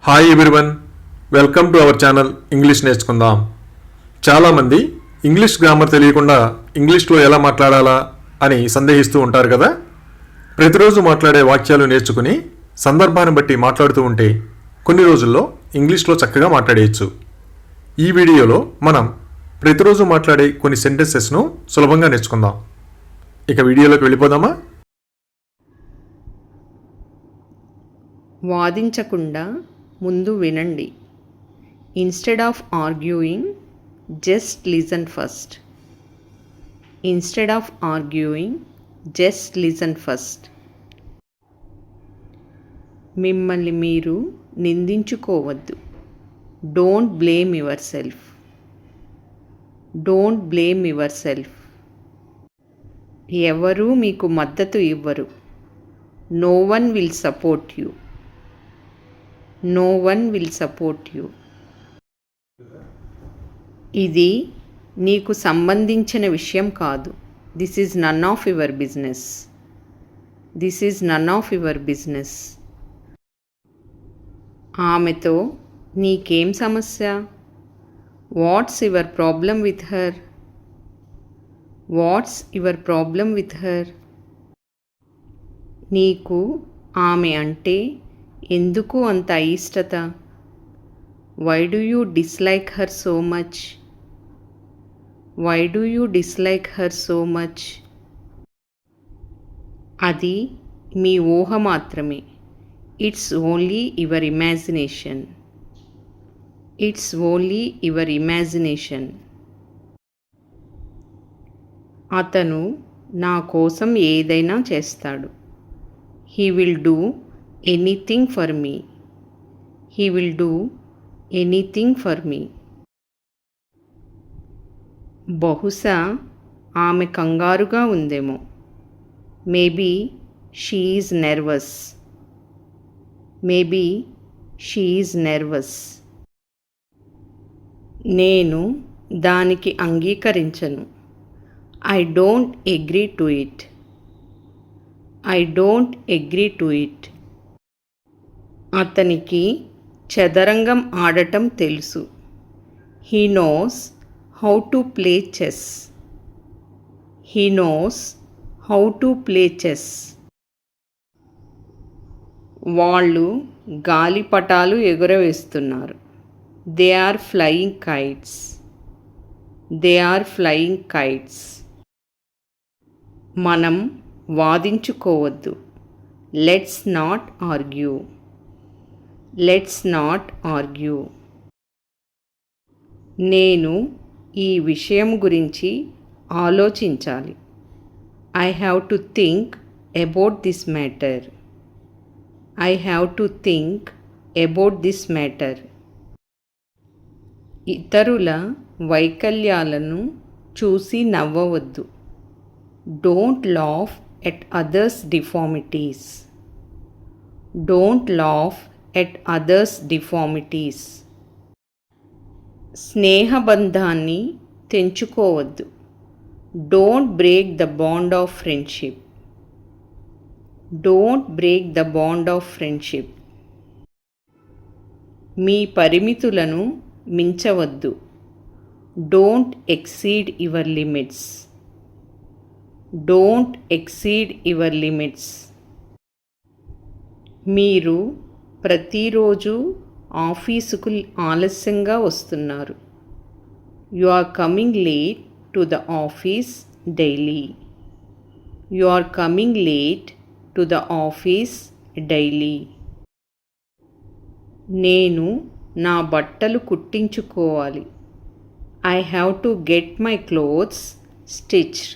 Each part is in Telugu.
Hi everyone, welcome to our channel English నేర్చుకుందాం. చాలామంది ఇంగ్లీష్ గ్రామర్ తెలియకుండా ఇంగ్లీష్లో ఎలా మాట్లాడాలా అని సందేహిస్తూ ఉంటారు కదా. ప్రతిరోజు మాట్లాడే వాక్యాలు నేర్చుకుని సందర్భాన్ని బట్టి మాట్లాడుతూ ఉంటే కొన్ని రోజుల్లో ఇంగ్లీష్లో చక్కగా మాట్లాడేయచ్చు. ఈ వీడియోలో మనం ప్రతిరోజు మాట్లాడే కొన్ని సెంటెన్సెస్ను సులభంగా నేర్చుకుందాం. ఇక వీడియోలోకి వెళ్ళిపోదామా? వాదించకుండా ముందు వినండి. Instead of arguing, just listen first. Instead of arguing, just listen first. మిమ్మల్ని మీరు నిందించుకోవద్దు. Don't blame yourself. Don't blame yourself. ఎవరూ మీకు మద్దతు ఇవ్వరు. No one will support you. No one will support you. ఇది నీకు సంబంధించిన విషయం కాదు. This is none of your business. This is none of your business. ఆమెతో నీకేం సమస్య? What's your problem with her? What's your problem with her? నీకు ఆమె అంటే ఎందుకు అంత అయిష్టత? Why do you dislike her so much? Why do you dislike her so much? అది మీ ఊహ మాత్రమే. It's only your imagination. It's only your imagination. అతను నా కోసం ఏదైనా చేస్తాడు. He will do anything for me. He will do anything for me. బహుశా ఆమె కంగారుగా ఉందేమో. Maybe she is nervous. Maybe she is nervous. నేను దానికి అంగీకరించను. I don't agree to it. I don't agree to it. అతనికి చదరంగం ఆడటం తెలుసు. He knows how to play chess. He knows how to play chess. వాళ్ళు గాలిపటాలు ఎగురవేస్తున్నారు. They are flying kites. They are flying kites. మనం వాదించుకోవద్దు. Let's not argue. Let's not argue. నేను ఈ విషయం గురించి ఆలోచించాలి. I have to think about this matter. I have to think about this matter. ఇతరుల వైకల్యాలను చూసి నవ్వవద్దు. Don't laugh at others deformities. Don't laugh at others deformities. స్నేహబంధాన్ని తెంచుకోవద్దు. Don't break the bond of friendship. Don't break the bond of friendship. మీ పరిమితులను మించవద్దు. Don't exceed your limits. Don't exceed your limits. మీరు ప్రతిరోజు ఆఫీసుకు ఆలస్యంగా వస్తున్నారు. You are coming late to the office daily. You are coming late to the office daily. నేను నా బట్టలు కుట్టించుకోవాలి. I have to get my clothes stitched.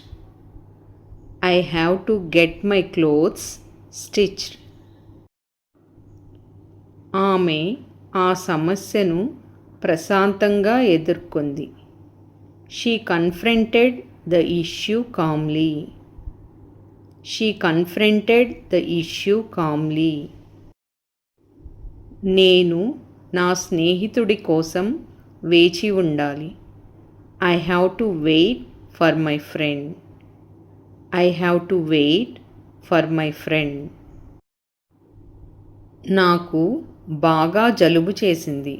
I have to get my clothes stitched. ఆమె ఆ సమస్యను ప్రశాంతంగా ఎదుర్కొంది. She confronted the issue calmly. She confronted the issue calmly. నేను నా స్నేహితుడి కోసం వేచి ఉండాలి. I have to wait for my friend. I have to wait for my friend. నాకు బాగా జలుబు చేసింది.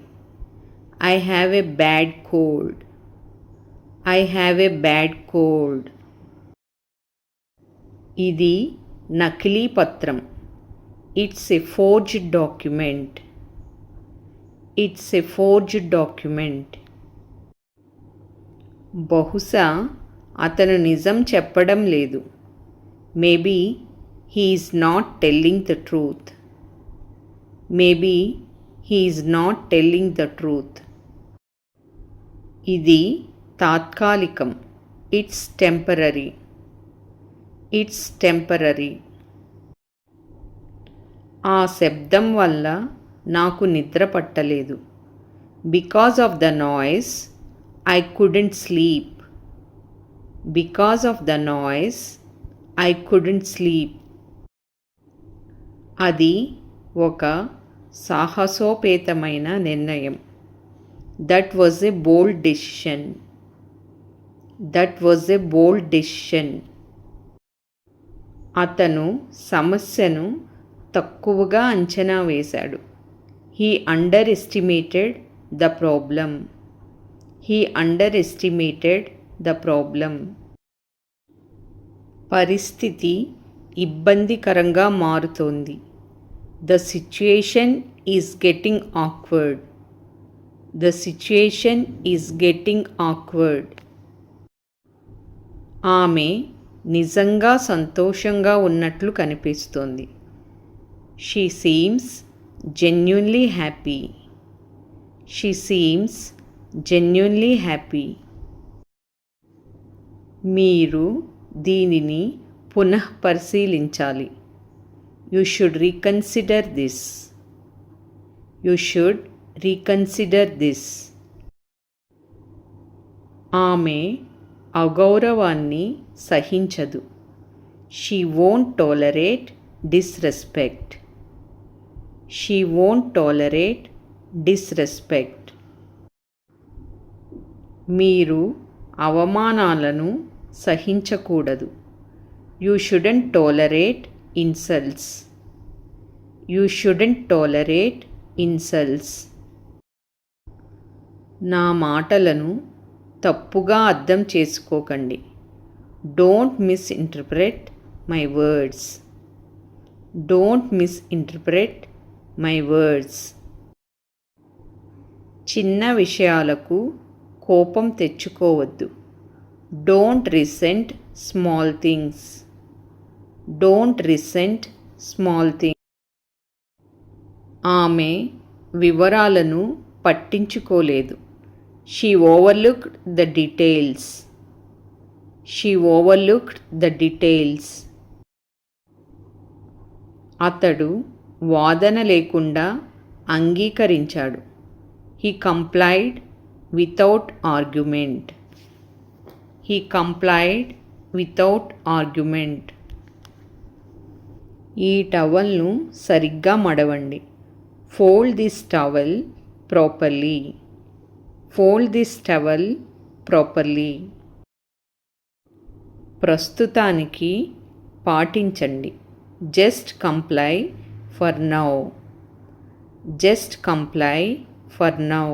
I have a bad cold. I have a bad cold. ఇది నకిలీ పత్రం. It's a forged document. It's a forged document. బహుశా అతను నిజం చెప్పడం లేదు. Maybe he is not telling the truth. Maybe he is not telling the truth. ఇది తాత్కాలికం. It's temporary. It's temporary. ఆ శబ్దం వల్ల నాకు నిద్ర పట్టలేదు. Because of the noise I couldn't sleep. Because of the noise I couldn't sleep. అది ఒక సాహసోపేతమైన నిర్ణయం. That was a bold decision. That was a bold decision. అతను సమస్యను తక్కువగా అంచనా వేశాడు. He underestimated the problem. He underestimated the problem. పరిస్థితి ఇబ్బందికరంగా మారుతోంది. The situation is getting awkward. The situation is getting awkward. ఆమె నిజంగా సంతోషంగా ఉన్నట్లు కనిపిస్తోంది. She seems genuinely happy. She seems genuinely happy. మీరు దీనిని పునః పరిశీలించాలి. You should reconsider this. You should reconsider this. ఆమె అగౌరవాన్ని సహించదు. She won't tolerate disrespect. She won't tolerate disrespect. మీరు అవమానాలను సహించకూడదు. You shouldn't tolerate insults. You shouldn't tolerate insults. నా మాటలను తప్పుగా అర్థం చేసుకోకండి. Don't misinterpret my words. Don't misinterpret my words. చిన్న విషయాలకు కోపం తెచ్చుకోవద్దు. Don't resent small things. Don't resent small things. ఆమె వివరాలను పట్టించుకోలేదు. She overlooked the details. She overlooked the details. అతడు వాదన లేకుండా అంగీకరించాడు. He complied without argument. He complied without argument. ఈ టవల్ను సరిగ్గా మడవండి. Fold this towel properly. Fold this towel properly. ప్రస్తుతానికి పాటించండి. Just comply for now. Just comply for now.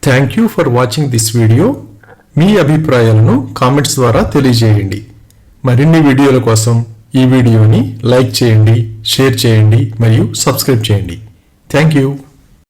Thank you for watching this video. మీ అభిప్రాయాలను కామెంట్స్ ద్వారా తెలియజేయండి. మరిన్ని వీడియోల కోసం ఈ వీడియోని లైక్ చేయండి, షేర్ చేయండి మరియు సబ్స్క్రైబ్ చేయండి. Thank you.